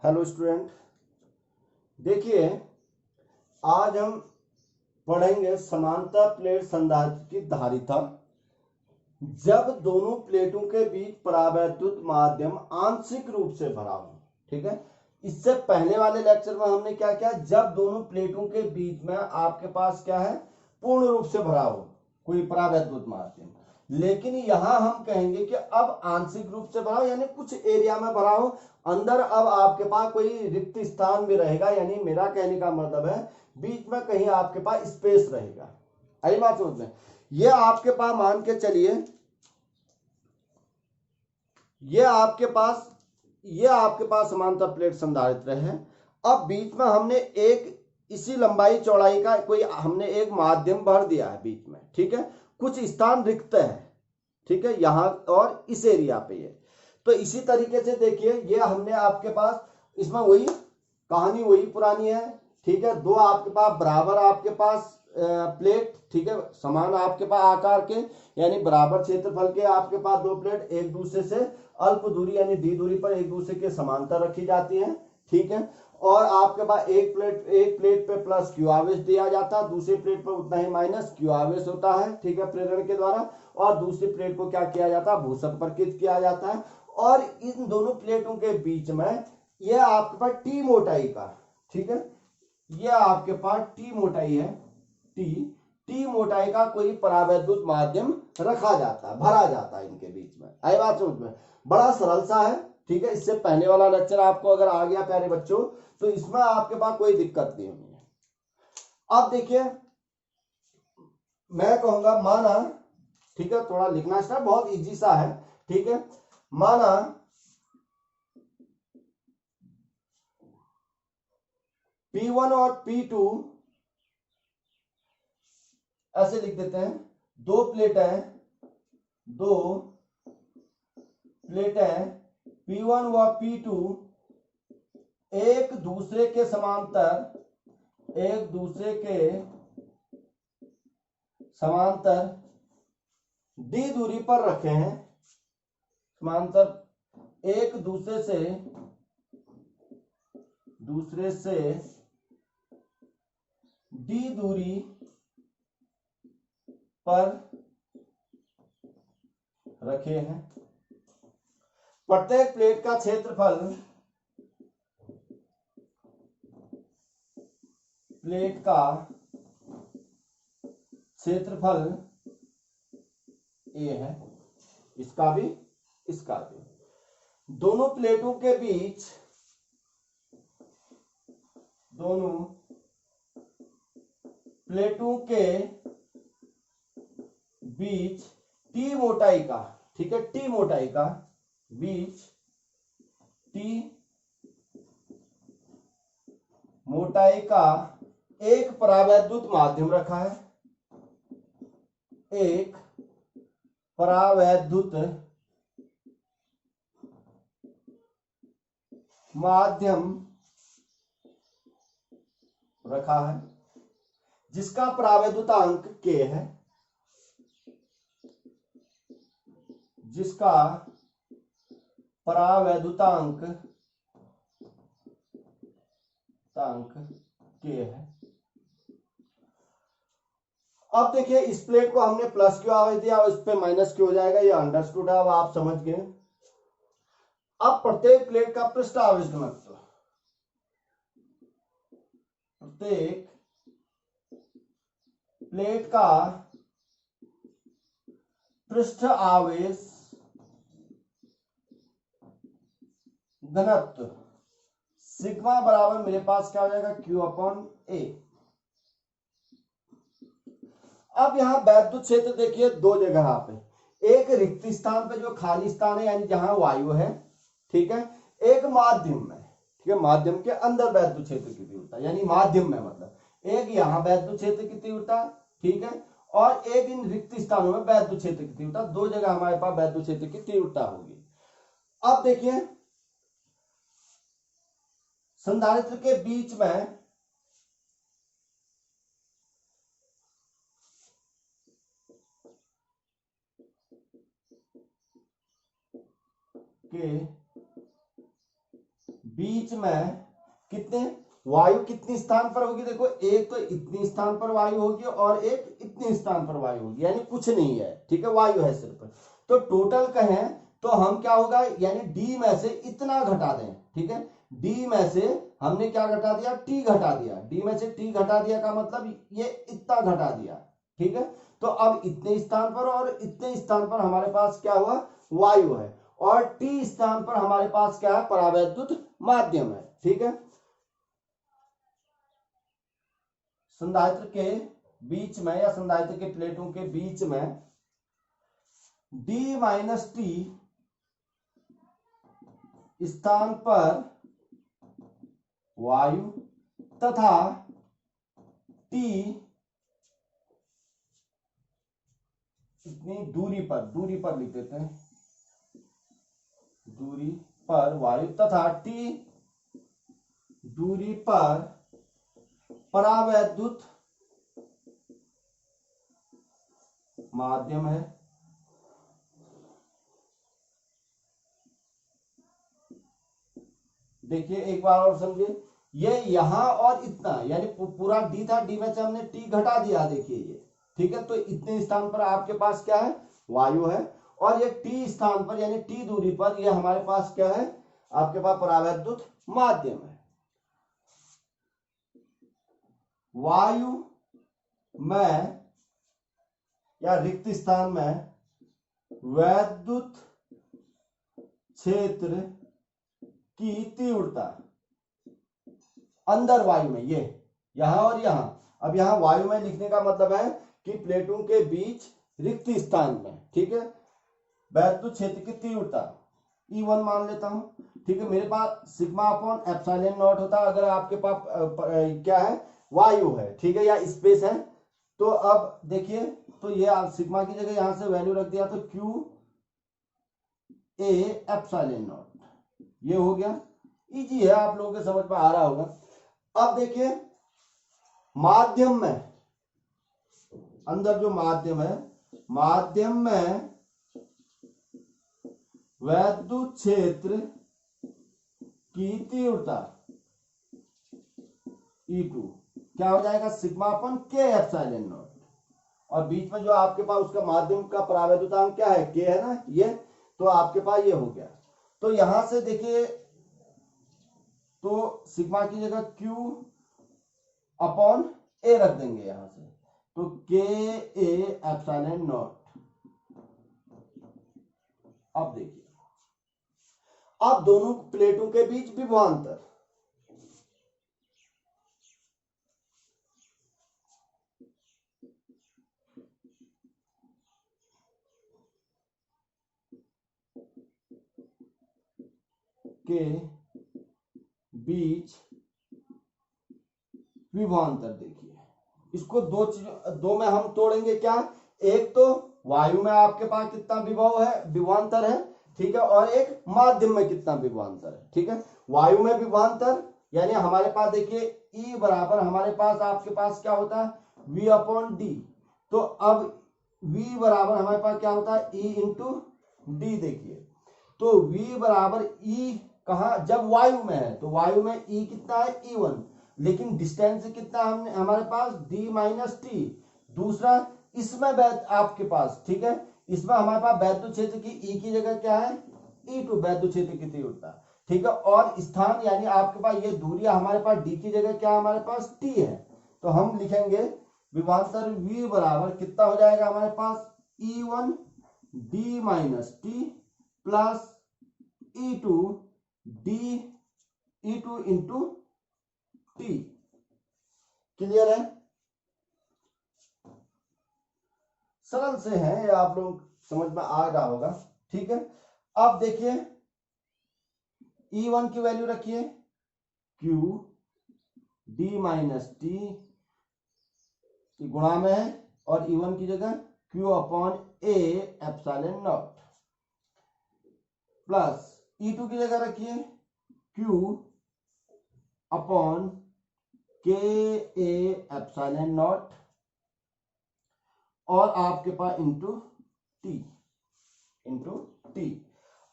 Hello student, देखिए आज हम पढ़ेंगे समांतर प्लेट संधारित्र की धारिता जब दोनों प्लेटों के बीच परावैद्युत माध्यम आंशिक रूप से भरा हो। ठीक है, इससे पहले वाले लेक्चर में हमने क्या किया, जब दोनों प्लेटों के बीच में आपके पास क्या है, पूर्ण रूप से भरा हो कोई परावैद्युत माध्यम। लेकिन यहां हम कहेंगे कि अब आंशिक रूप से भरा हो, यानी कुछ एरिया में भरा हो, अंदर अब आपके पास कोई रिक्त स्थान भी रहेगा। यानी मेरा कहने का मतलब है बीच में कहीं आपके पास स्पेस रहेगा। आई बात समझ में? ये आपके पास मान के चलिए, ये आपके पास समांतर प्लेट संधारित्र है। अब बीच में हमने एक इसी लंबाई चौड़ाई का कोई हमने एक माध्यम भर दिया है बीच में। ठीक है, कुछ स्थान रिक्त है। ठीक है, यहां और इस एरिया पे ये। तो इसी तरीके से देखिए, ये हमने आपके पास इसमें वही कहानी वही पुरानी है। ठीक है, दो आपके पास बराबर आपके पास प्लेट, ठीक है, समान आपके पास आकार के यानी बराबर क्षेत्रफल के आपके पास दो प्लेट एक दूसरे से अल्प दूरी यानी डी दूरी पर एक दूसरे के समांतर रखी जाती है। ठीक है, और आपके पास एक प्लेट पे प्लस क्यू आवेश दिया जाता है, दूसरी प्लेट पर उतना ही माइनस क्यू आवेश होता है। ठीक है, प्रेरण के द्वारा। और दूसरी प्लेट को क्या किया जाता है, भू संपर्कित किया जाता है। और इन दोनों प्लेटों के बीच में यह आपके पास टी मोटाई का, ठीक है, यह आपके पास टी मोटाई है, टी मोटाई का कोई परावैद्युत माध्यम रखा जाता है, भरा जाता है इनके बीच में। आई बात समझ में? बड़ा सरल सा है। ठीक है, इससे पहले वाला लेक्चर आपको अगर आ गया प्यारे बच्चों, तो इसमें आपके पास कोई दिक्कत नहीं होनी है। अब देखिए, मैं कहूंगा माना, ठीक है, थोड़ा लिखना स्टार्ट, बहुत इजी सा है। ठीक है, माना P1 और P2 ऐसे लिख देते हैं, दो प्लेटें P1 व P2 एक दूसरे के समांतर डी दूरी पर रखे हैं, समांतर एक दूसरे से डी दूरी पर रखे हैं। प्रत्येक प्लेट का क्षेत्रफल ए है, इसका भी। दोनों प्लेटों के बीच टी मोटाई का, ठीक है, टी मोटाई का बीच टी मोटाई का एक परावैद्युत माध्यम रखा है, एक परावैद्युत माध्यम रखा है जिसका परावैद्युतांक K है, जिसका परावैद्युतांक K है। अब देखिए, इस प्लेट को हमने प्लस क्यू आवेश दिया और इस पे माइनस क्यू हो जाएगा, ये अंडरस्टूड है, अब आप समझ गए। अब प्रत्येक प्लेट का पृष्ठ आवेश घनत्व, प्रत्येक प्लेट का पृष्ठ आवेश घनत्व सिग्मा बराबर मेरे पास क्या हो जाएगा, Q अपॉन A। अब यहां वैद्युत क्षेत्र देखिए दो जगह पे, एक रिक्त स्थान पे जो खाली स्थान है यानी जहां वायु है, ठीक है, एक माध्यम में, ठीक है, माध्यम के अंदर वैद्युत क्षेत्र की तीव्रता, यानी माध्यम में मतलब एक यहां वैद्युत क्षेत्र की तीव्रता, ठीक है, और एक इन रिक्त स्थानों में वैद्युत क्षेत्र की तीव्रता, दो जगह हमारे पास वैद्युत क्षेत्र की तीव्रता होगी। अब देखिए, संधारित्र के बीच में बीच में कितने वायु कितनी स्थान पर होगी, देखो एक तो इतनी स्थान पर वायु होगी और एक इतनी स्थान पर वायु होगी, यानी कुछ नहीं है, ठीक है, वायु है सिर्फ। तो टोटल कहें तो हम क्या होगा, यानी डी में से इतना घटा दें, ठीक है, डी में से हमने क्या घटा दिया, टी घटा दिया, डी में से टी घटा दिया का मतलब ये इतना घटा दिया, ठीक है। तो अब इतने स्थान पर और इतने स्थान पर हमारे पास क्या हुआ, वायु है, और टी स्थान पर हमारे पास क्या है, परावैद्युत माध्यम है, ठीक है। संधारित्र के बीच में या संधारित्र के प्लेटों के बीच में डी माइनस टी स्थान पर वायु तथा टी इतनी दूरी पर लिख देते हैं, दूरी पर वायु तथा टी दूरी पर परावैद्युत माध्यम है। देखिए एक बार और समझिए, ये यहां और इतना, यानी पूरा डी था, डी में से हमने टी घटा दिया, देखिए ये, ठीक है। तो इतने स्थान पर आपके पास क्या है, वायु है, और ये टी स्थान पर यानी टी दूरी पर ये हमारे पास क्या है, आपके पास परावैद्युत माध्यम है। वायु में या रिक्त स्थान में वैद्युत क्षेत्र की तीव्रता अंदर वायु में, ये यहां और यहां, अब यहां वायु में लिखने का मतलब है कि प्लेटों के बीच रिक्त स्थान में, ठीक है, वैद्युत क्षेत्र की तीव्रता E1 मान लेता हूं, ठीक है। मेरे पास सिग्मा अपॉन एप्सिलॉन नॉट होता है अगर आपके पास क्या है, वायु है, ठीक है, या स्पेस है। तो अब देखिए, तो ये आप सिग्मा की जगह यहां से वैल्यू रख दिया, तो क्यू ए एप्सिलॉन नॉट, ये हो गया, इजी है, आप लोगों के समझ में आ रहा होगा। अब देखिए माध्यम में, अंदर जो माध्यम है, माध्यम में वैद्युत क्षेत्र की तीव्रता E2 क्या हो जाएगा, सिग्मा अपन के एप्सिलॉन नॉट, और बीच में जो आपके पास उसका माध्यम का परावैद्युतांक क्या है, के है ना, ये, तो आपके पास ये हो गया। तो यहां से देखिए, तो सिग्मा की जगह Q अपॉन ए रख देंगे यहां से, तो के ए एप्सिलॉन नॉट। अब देखिए, अब दोनों प्लेटों के बीच विभवांतर, के बीच विभवांतर देखिए, इसको दो में हम तोड़ेंगे, क्या, एक तो वायु में आपके पास कितना विभव है, विभवांतर है, ठीक है, और एक माध्यम में कितना विभवांतर है, ठीक है। वायु में विभवांतर यानी हमारे पास देखिए E बराबर हमारे पास आपके पास क्या होता है, V अपॉन डी, तो अब V बराबर हमारे पास क्या होता है, E इंटू डी, देखिए तो V बराबर E कहा, जब वायु में है तो वायु में E कितना है, E1, लेकिन डिस्टेंस कितना हमने हमारे पास D माइनस टी। दूसरा इसमें आपके पास, ठीक है, इसमें हमारे पास वैद्युत क्षेत्र की E की जगह क्या है, E2 वैद्युत क्षेत्र की तीव्रता, ठीक है, और स्थान यानी आपके पास ये दूरी हमारे पास D की जगह क्या है, हमारे पास T है। तो हम लिखेंगे विभवांतर V बराबर कितना हो जाएगा हमारे पास, E1 D minus t plus E2 D E2 into T. Clear है, सरल से है, ये आप लोग समझ में आ रहा होगा, ठीक है। अब देखिए E1 की वैल्यू रखिए, Q D माइनस टी गुणा में है, और E1 की जगह Q upon A epsilon not, plus E2 की जगह रखिए Q अपॉन के ए एप्सिलॉन नॉट, और आपके पास इंटू टी।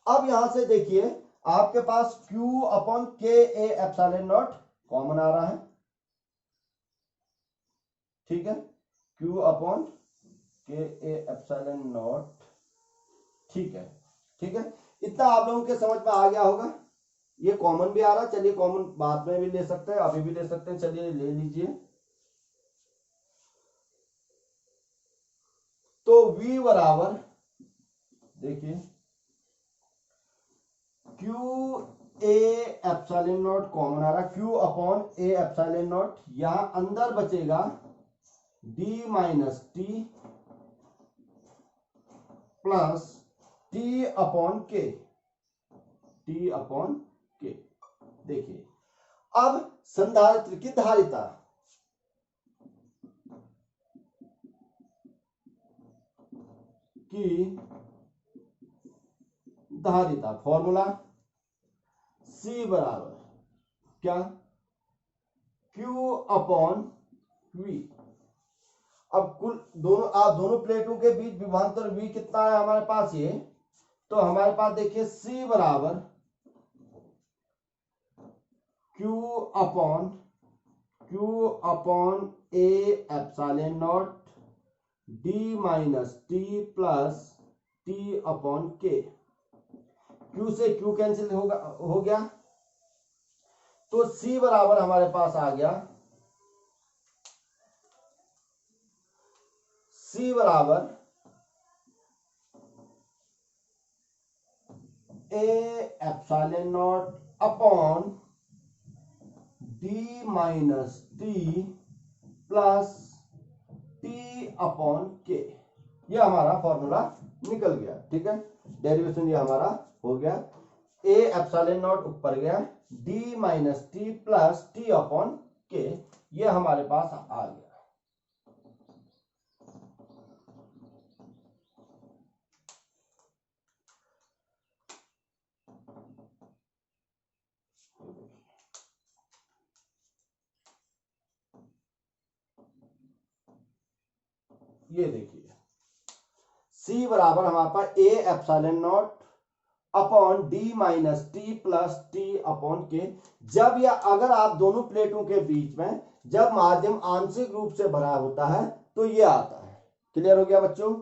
अब यहां से देखिए, आपके पास Q अपॉन के ए एप्सिलॉन नॉट कॉमन आ रहा है, ठीक है, Q अपॉन के ए एप्सिलॉन नॉट, ठीक है, ठीक है। इतना आप लोगों के समझ में आ गया होगा। ये कॉमन भी आ रहा है, चलिए कॉमन बाद में भी ले सकते हैं, अभी भी ले सकते हैं, चलिए ले लीजिए। तो V बराबर देखिए Q A epsilon naught common आ रहा है, Q upon A epsilon naught, यहां अंदर बचेगा D minus t plus t upon K, t upon K. देखिए अब संधारित्र की धारिता की धारिता फॉर्मूला C बराबर क्या, Q अपॉन V। अब कुल दोनों प्लेटों के बीच विभवांतर V कितना है हमारे पास, ये तो हमारे पास देखिए C बराबर Q upon A epsilon not D minus t plus t upon के। Q से Q कैंसिल हो गया, तो C बराबर हमारे पास आ गया, C बराबर ए epsilon naught upon D minus t plus t upon के। ये हमारा फॉर्मूला निकल गया, ठीक है, डेरिवेशन ये हमारा हो गया। ए एप्सिलॉन नॉट ऊपर गया, D minus t plus t upon के, ये हमारे पास आ गया। ये देखिए C बराबर हमारे पास A epsilon naught upon D minus t plus t upon K. जब या अगर आप दोनों प्लेटों के बीच में जब माध्यम आंशिक रूप से भरा होता है तो ये आता है। क्लियर हो गया बच्चों?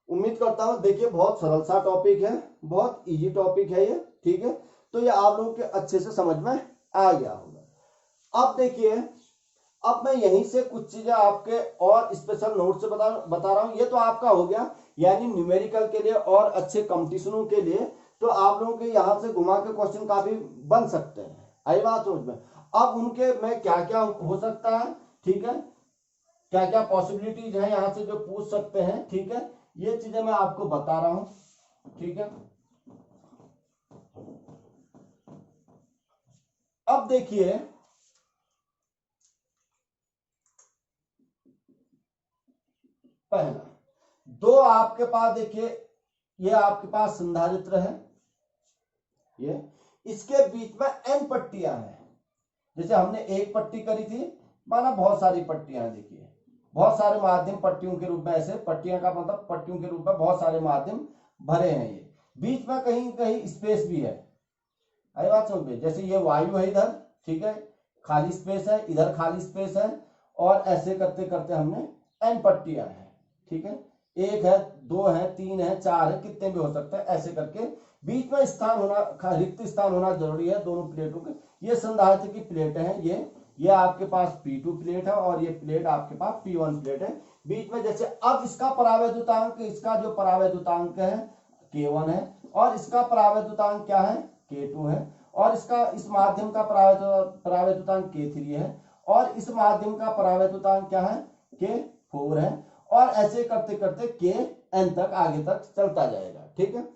उम्मीद करता हूं, देखिए बहुत सरल सा टॉपिक है, बहुत इजी टॉपिक है ये, ठीक है, तो ये आप लोगों के अच्छे से समझ में आ गया होगा। अब देखिए, अब मैं यहीं से कुछ चीजें आपके और स्पेशल नोट से बता रहा हूं। ये तो आपका हो गया यानी न्यूमेरिकल के लिए और अच्छे कंपटीशनों के लिए, तो आप लोगों के यहां से घुमा के क्वेश्चन काफी बन सकते हैं। आई बात समझ में? अब उनके में क्या क्या हो सकता है, ठीक है, क्या क्या पॉसिबिलिटीज है यहां से जो पूछ सकते हैं, ठीक है, ये चीजें मैं आपको बता रहा हूं, ठीक है। अब देखिए पहला दो आपके पास, देखिए ये आपके पास संधारित्र है, ये इसके बीच में n पट्टियां हैं। जैसे हमने एक पट्टी करी थी, माना बहुत सारी पट्टियां, देखिए बहुत सारे माध्यम पट्टियों के रूप में, ऐसे पट्टियां का मतलब पट्टियों के रूप में बहुत सारे माध्यम भरे हैं। ये बीच में कहीं कहीं स्पेस भी है। आई बात समझ में? जैसे ये वायु है इधर, ठीक है, खाली स्पेस है, इधर खाली स्पेस है, और ऐसे करते करते हमने n पट्टियां हैं, ठीक है, एक है, दो है, तीन है, चार है, कितने भी हो सकते हैं, ऐसे करके बीच में स्थान होना, रिक्त स्थान होना जरूरी है दोनों प्लेटों के। ये संधारित्र की प्लेट है, ये आपके पास P2 प्लेट है और ये प्लेट आपके पास P1 प्लेट है। बीच में जैसे अब इसका परावैद्युतांक, इसका जो परावैद्युतांक है K1 है, और इसका परावैद्युतांक क्या है, K2 है, और इसका इस माध्यम का परावैद्युतांक K3 है, और इस माध्यम का परावैद्युतांक क्या है, K4 है, और ऐसे करते करते Kn तक आगे तक चलता जाएगा, ठीक है।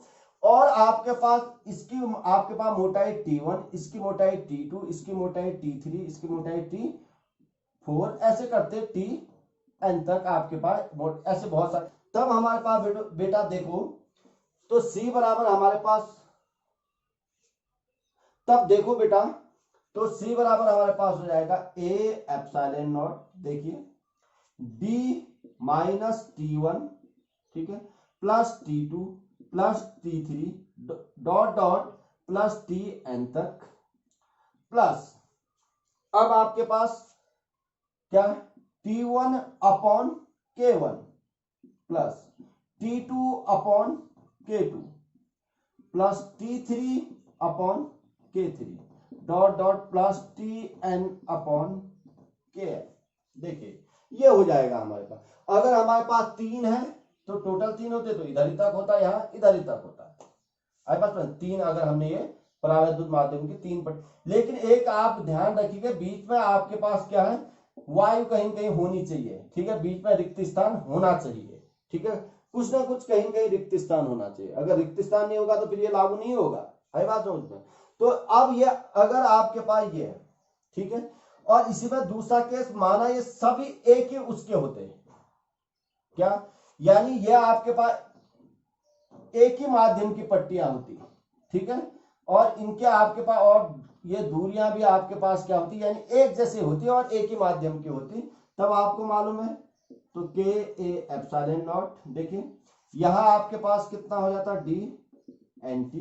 और आपके पास आपके पास मोटाई T1, इसकी मोटाई T2, इसकी मोटाई T3, इसकी मोटाई T4, ऐसे करते Tn तक आपके पास ऐसे बहुत सारे। तब हमारे पास बेटा देखो, तो C बराबर हमारे पास, तब देखो बेटा, तो C बराबर हमारे पास हो जाएगा A एप्सिलॉन नॉट, देखिए D माइनस T1, ठीक है, plus T2 plus T3 dot dot plus T n तक प्लस, अब आपके पास क्या, T1 upon K1 plus T2 upon K2 plus T3 upon K3 dot dot plus Tn upon Kn। देखिए ये हो जाएगा हमारे पास। अगर हमारे पास 3 है तो टोटल 3 होते तो इधर ही तक होता है, यहाँ इधर ही तक होता है। हमारे पास 3 अगर हमने ये परावैद्युत माध्यम की 3 पट, लेकिन एक आप ध्यान रखिएगा बीच में आपके पास क्या है, वायु कहीं कहीं होनी चाहिए, ठीक है, बीच में रिक्त स्थान होना चाहिए, ठीक है, कुछ ना कुछ कहीं कहीं रिक्त स्थान होना चाहिए। अगर रिक्त स्थान नहीं होगा तो फिर ये लागू नहीं होगा। आई बात समझ में? तो अब ये अगर आपके पास ये है, ठीक है, और इसी में दूसरा केस माना ये सभी एक ही उसके होते हैं, क्या, यानी ये आपके पास एक ही माध्यम की पट्टियां होती, ठीक है, और इनके आपके पास और ये दूरियां भी आपके पास क्या होती, यानी एक जैसी होती है और एक ही माध्यम की होती, तब आपको मालूम है तो के ए एप्सिलॉन नॉट। देखिए यहां आपके पास कितना हो जाता है, डी एन टी,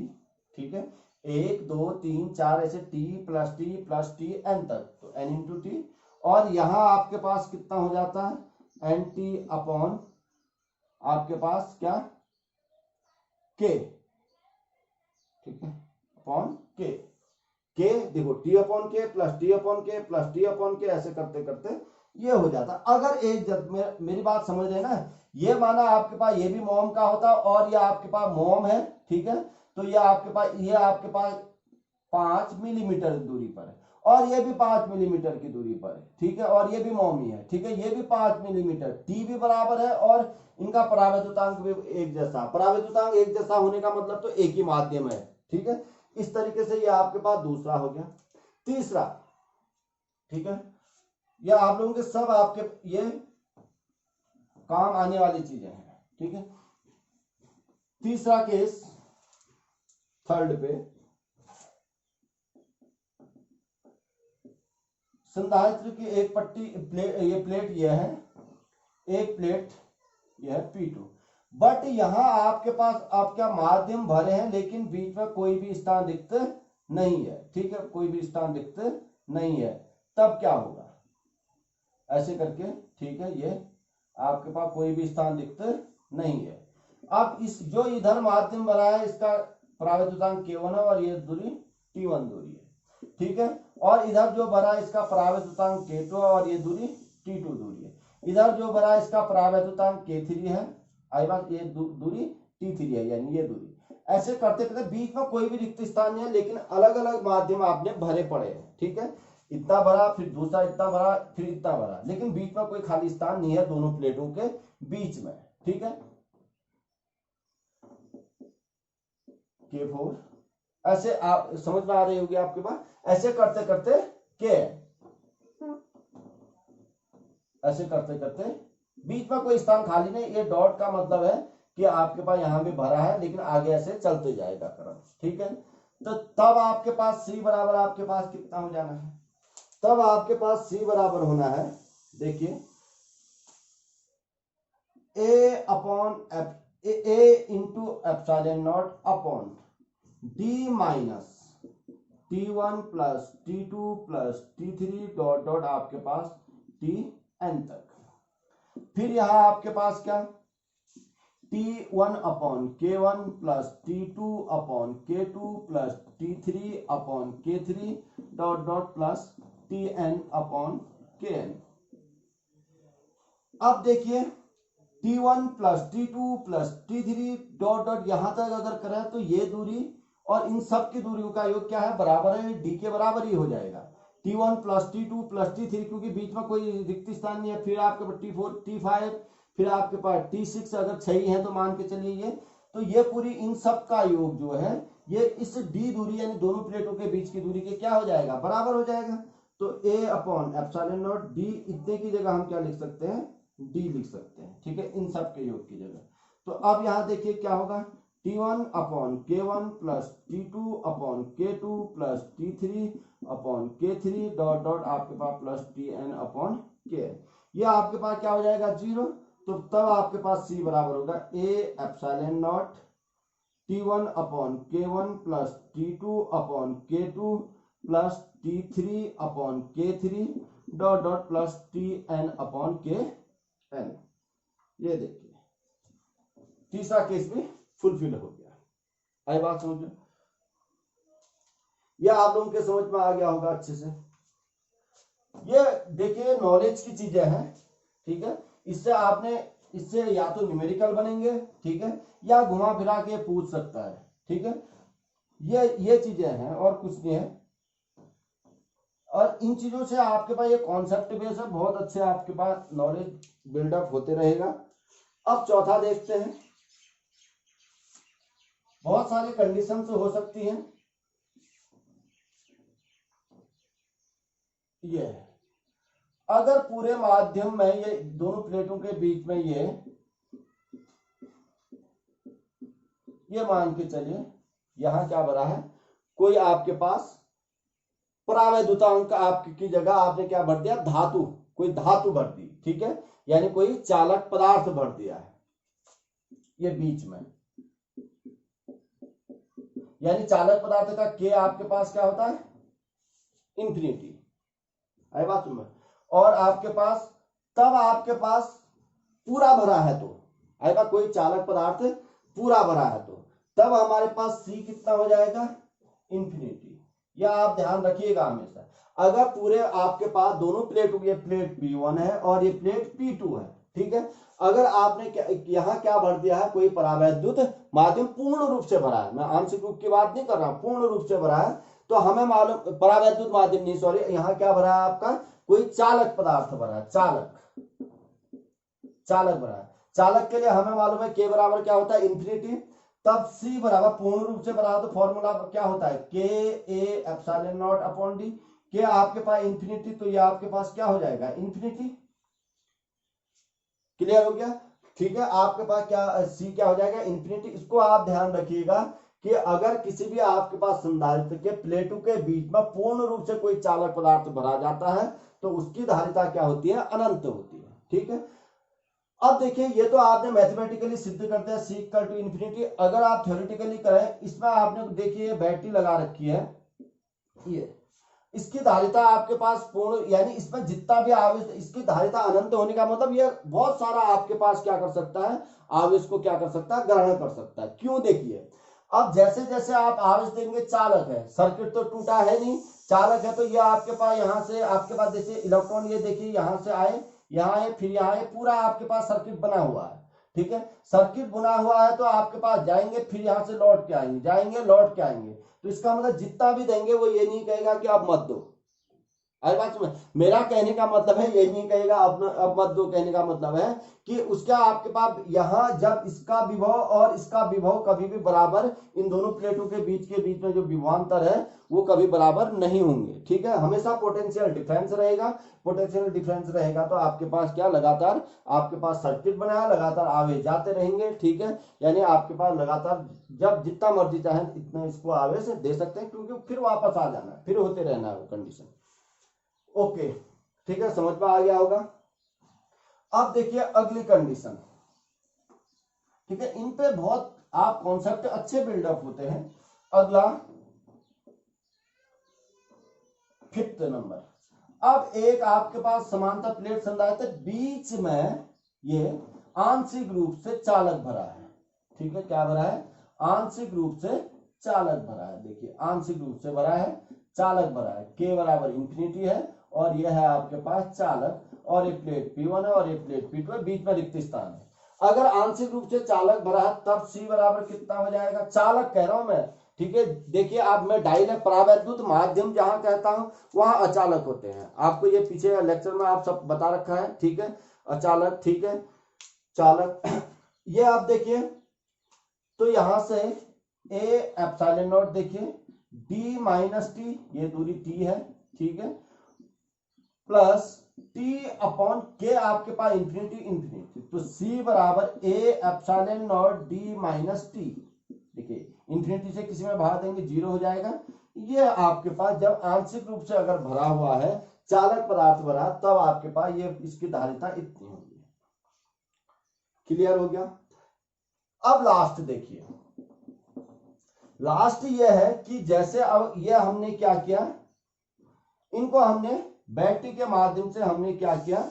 ठीक है, 1 2 3 4 ऐसे टी प्लस टी एन तक, तो एन इंटू टी, और यहां आपके पास कितना हो जाता है, एन टी अपॉन आपके पास क्या, के, ठीक है, अपॉन के, के देखो टी अपॉन के प्लस टी अपॉन के प्लस टी अपॉन के, ऐसे करते करते ये हो जाता। अगर एक मेरी बात समझ रहे ना, ये माना आपके पास ये भी मोम का होता और ये आपके पास मोम है, ठीक है, तो ये आपके पास 5 मिलीमीटर दूरी पर है और ये भी 5 मिलीमीटर की दूरी पर है, ठीक है, और ये भी मोम ही है, ठीक है, ये भी 5 मिलीमीटर, टी भी बराबर है और इनका परावैद्युतांक भी एक जैसा। परावैद्युतांक एक जैसा होने का मतलब तो एक ही माध्यम है, ठीक है। इस तरीके से ये आपके पास दूसरा हो गया। तीसरा, ठीक है, ये आप लोगों के सब आपके ये काम आने वाली चीजें हैं, ठीक है। तीसरा केस, थर्ड पे, संधारित्र की एक पट्टी ये प्लेट ये है, एक प्लेट ये है P2, बट यहां आपके पास आप क्या माध्यम भरे हैं लेकिन बीच में कोई भी स्थान दिखते नहीं है, ठीक है, कोई भी स्थान दिखते नहीं है, तब क्या होगा, ऐसे करके, ठीक है, ये आपके पास कोई भी स्थान दिखते नहीं है। अब इस जो इधर माध्यम भरा है इसका परावैद्युतांक K1 है और ये दूरी T1 दूरी है, ठीक है, और इधर जो भरा है इसका परावैद्युतांक K2 और ये दूरी T2 दूरी है। इधर जो भरा है इसका परावैद्युतांक K3 है, आई बात, ये दूरी T3 है, यानी ये दूरी। ऐसे करते करते बीच में कोई भी रिक्त स्थान नहीं है लेकिन अलग अलग माध्यम आपने भरे पड़े हैं, ठीक है, इतना भरा फिर दूसरा इतना भरा फिर इतना भरा, लेकिन बीच में कोई खाली स्थान नहीं है दोनों प्लेटों के बीच में, ठीक है। K4 ऐसे आप समझ में आ रही होगी आपके पास। ऐसे करते करते के, ऐसे करते करते बीच में कोई स्थान खाली नहीं, ये डॉट का मतलब है कि आपके पास यहां भी भरा है लेकिन आगे ऐसे चलते जाएगा क्रम, ठीक है। तो तब आपके पास C बराबर आपके पास कितना हो जाना है, तब आपके पास C बराबर होना है, देखिए A upon A into epsilon naught upon D minus T1 plus T2 plus T3 dot dot आपके पास Tn तक। फिर यहां आपके पास क्या, T1 upon K1 plus T2 upon K2 plus T3 upon K3 dot dot plus Tn upon Kn। अब देखिए T1 plus T2 plus T3 dot dot यहां तक अगर करें तो ये दूरी और इन सब की दूरियों का योग क्या है, बराबर है, D के बराबर ही हो जाएगा। T1 plus T2 plus T3, क्योंकि बीच में कोई रिक्त स्थान नहीं है, फिर आपके पास T4 T5 फिर आपके पास T6 अगर 6 है तो मान के चलिए ये, तो ये पूरी इन सब का योग जो है ये इस D दूरी यानी दोनों प्लेटों के बीच की दूरी के क्या हो जाएगा, बराबर हो जाएगा। तो A upon epsilon not D, इतने की जगह हम क्या लिख सकते हैं, D लिख सकते हैं, ठीक है, इन सब के योग की जगह। तो अब यहां देखिए क्या होगा, T1 upon K1 plus T2 upon K2 plus T3 upon K3 dot dot आपके पास प्लस Tn अपॉन Kn, ये आपके पास क्या हो जाएगा 0। तो तब आपके पास C बराबर होगा A epsilon not T1 upon K1 plus T2 upon K2 plus T3 upon K3 dot dot plus Tn upon Kn। ये देखिए तीसरा केस भी फुलफिल हो गया। आई बात समझ लो, यह आप लोगों के समझ में आ गया होगा अच्छे से। ये देखिए नॉलेज की चीजें हैं, ठीक है। इससे या तो न्यूमेरिकल बनेंगे, ठीक है, या घुमा फिरा के पूछ सकता है, ठीक है। ये चीजें हैं और कुछ नहीं है। और इन चीजों से आपके पास ये कॉन्सेप्ट बेस है, बहुत अच्छे आपके पास नॉलेज बिल्डअप होते रहेगा। अब चौथा देखते हैं। बहुत सारी कंडीशंस हो सकती हैं। ये अगर पूरे माध्यम में ये दोनों प्लेटों के बीच में ये मान के चलिए यहां क्या भरा है, कोई आपके पास परावैद्युतांक आपकी जगह आपने क्या भर दिया, धातु, कोई धातु भर दी, ठीक है, यानी कोई चालक पदार्थ भर दिया है ये बीच में। यानी चालक पदार्थ का के आपके पास क्या होता है, इंफिनिटी। आई बात में। और आपके पास तब आपके पास पूरा भरा है तो आई बात, कोई चालक पदार्थ पूरा भरा है तो तब हमारे पास सी कितना हो जाएगा, इंफिनिटी। यह आप ध्यान रखिएगा हमेशा। अगर पूरे आपके पास दोनों प्लेट, ये प्लेट P1 है और ये प्लेट P2 है, ठीक है। अगर आपने यहाँ क्या भर दिया है, कोई परावैद्युत माध्यम पूर्ण रूप से भरा है, मैं आंशिक रूप की बात नहीं कर रहा, पूर्ण रूप से भरा है, तो हमें मालूम, परावैद्युत माध्यम नहीं, सॉरी, यहाँ क्या भरा है आपका, कोई चालक पदार्थ भरा है, चालक भरा है। चालक के लिए हमें मालूम है के बराबर क्या होता है, इंफिनिटी। तब सी बराबर पूर्ण रूप से भरा, तो फॉर्मूला क्या होता है, के ए एप्सिलॉन नॉट अपॉन डी। के आपके पास इंफिनिटी, तो ये आपके पास क्या हो जाएगा, इंफिनिटी। क्लियर हो गया, ठीक है। आपके पास क्या सी क्या हो जाएगा, इंफिनिटी। इसको आप ध्यान रखिएगा कि अगर किसी भी आपके पास संधारित्र के प्लेटों के बीच में पूर्ण रूप से कोई चालक पदार्थ भरा जाता है तो उसकी धारिता क्या होती है, अनंत होती है, ठीक है। अब देखिए ये तो आपने मैथमेटिकली सिद्ध कर दिया सी इक्वल टू इंफिनिटी। अगर आप थ्योरेटिकली करें, इसमें आपने देखिए बैटरी लगा रखी है, ये इसकी धारिता आपके पास पूर्ण, यानी इसमें जितना भी आवेश, इसकी धारिता अनंत होने का मतलब ये बहुत सारा आपके पास क्या कर सकता है, आवेश को क्या कर सकता है, ग्रहण कर सकता है। क्यों, देखिए अब जैसे जैसे आप आवेश देंगे, चालक है, सर्किट तो टूटा है नहीं, चालक है, तो ये आपके पास यहाँ से आपके पास जैसे इलेक्ट्रॉन, ये देखिए यहाँ से आए, यहाँ आए, फिर यहाँ आए, पूरा आपके पास सर्किट बना हुआ है, ठीक है। सर्किट बना हुआ है तो आपके पास जाएंगे, फिर यहाँ से लौट के आएंगे, जाएंगे लौट के आएंगे। तो इसका मतलब जितना भी देंगे वो ये नहीं कहेगा कि आप मत दो। अरे बात सुन, मेरा कहने का मतलब है ये नहीं कहेगा अब मत दो, कहने का मतलब है कि उसका आपके पास यहाँ जब इसका विभव और इसका विभव कभी भी बराबर, इन दोनों प्लेटों के बीच में जो विभवांतर है वो कभी बराबर नहीं होंगे, ठीक है। हमेशा पोटेंशियल डिफरेंस रहेगा। पोटेंशियल डिफरेंस रहेगा तो आपके पास क्या, लगातार आपके पास सर्किट बना है, लगातार आवेश जाते रहेंगे, ठीक है। यानी आपके पास लगातार जब जितना मर्जी चाहे इतना इसको आवेश दे सकते हैं, क्योंकि फिर वापस आ जाना है, फिर होते रहना है वो कंडीशन। ओके, ठीक है, समझ में आ गया होगा। अब देखिए अगली कंडीशन, ठीक है, इन पे बहुत आप कॉन्सेप्ट अच्छे बिल्डअप होते हैं। अगला 5th नंबर। अब एक आपके पास समांतर प्लेट संधारित्र, बीच में ये आंशिक रूप से चालक भरा है, ठीक है। क्या भरा है, आंशिक रूप से चालक भरा है। देखिए आंशिक रूप से भरा है, चालक भरा है, के बराबर इंफिनिटी है, और यह है आपके पास चालक, और ये प्लेट P1 है और ये प्लेट P2 है, बीच में रिक्त स्थान है। अगर आंशिक रूप से चालक भरा है तब C बराबर कितना हो जाएगा, चालक कह रहा हूं मैं, ठीक है। देखिए आप, मैं डाइलेक्ट्रिक परावैद्युत माध्यम जहां कहता हूं वहां अचालक होते हैं, आपको ये पीछे लेक्चर में आप सब बता रखा है, ठीक है। अचालक, ठीक है, चालक ये आप देखिए, तो यहां से A एप्सिलॉन नॉट, देखिए D माइनस टी, ये दूरी T है, ठीक है, प्लस T अपॉन के आपके पास इंफिनिटी, तो C बराबर A epsilon not D minus T. देखिए इंफिनिटी से किसी में भाग देंगे 0 हो जाएगा। ये आपके पास जब आंशिक रूप से अगर भरा हुआ है, चालक पदार्थ भरा, तब आपके पास ये इसकी धारिता इतनी होगी। क्लियर हो गया। अब लास्ट देखिए, लास्ट ये है कि जैसे अब ये हमने क्या किया, इनको हमने बैटरी के माध्यम से हमने क्या किया,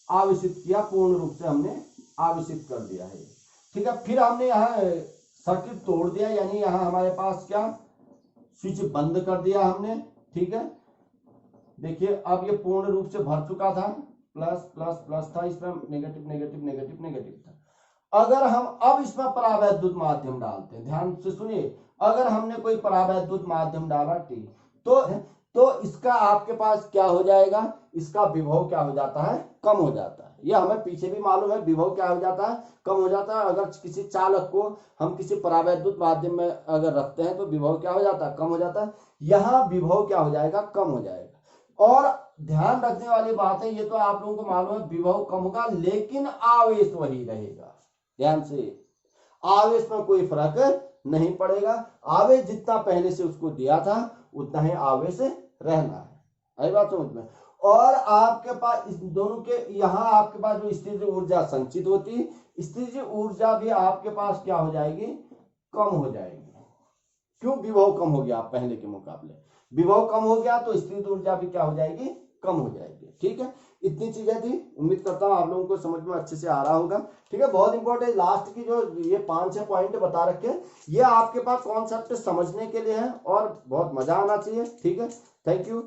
आवेशित किया, पूर्ण रूप से हमने आवेशित कर दिया है। ठीक है, फिर हमने यहाँ सर्किट तोड़ दिया, यानी यहाँ हमारे पास क्या, स्विच बंद कर दिया हमने। ठीक है, देखिए अब ये पूर्ण रूप से भर चुका था, प्लस प्लस प्लस था, इसमें नेगेटिव नेगेटिव नेगेटिव नेगेटिव था। अगर हम अब इसमें परावैद्युत माध्यम डालते हैं, ध्यान से सुनिए, अगर हमने कोई परावैद्युत माध्यम डाला टी, तो इसका आपके पास क्या हो जाएगा, इसका विभव क्या हो जाता है, कम हो जाता है। यह हमें पीछे भी मालूम है, विभव क्या हो जाता है, कम हो जाता है। अगर किसी चालक को हम किसी परावैद्युत माध्यम में अगर रखते हैं तो विभव क्या हो जाता है, कम हो जाता है। यहाँ विभव क्या हो जाएगा, कम हो जाएगा। और ध्यान रखने वाली बात है, ये तो आप लोगों को मालूम है विभव कम होगा, लेकिन आवेश वही रहेगा। ध्यान से, आवेश में कोई फर्क नहीं पड़ेगा, आवेश जितना पहले से उसको दिया था उतना ही आवेश रहना है। आई बात समझ में। और आपके पास इस दोनों के यहाँ आपके पास जो स्थितिज ऊर्जा संचित होती है, स्थितिज ऊर्जा भी आपके पास क्या हो जाएगी, कम हो जाएगी। क्यों, विभव कम हो गया पहले के मुकाबले, विभव कम हो गया तो स्थितिज ऊर्जा भी क्या हो जाएगी, कम हो जाएगी। ठीक है, इतनी चीजें थी, उम्मीद करता हूं आप लोगों को समझ में अच्छे से आ रहा होगा। ठीक है, बहुत इंपॉर्टेंट लास्ट की जो ये 5-6 पॉइंट बता रखे हैं, ये आपके पास कॉन्सेप्ट समझने के लिए है और बहुत मजा आना चाहिए। ठीक है, थैंक यू।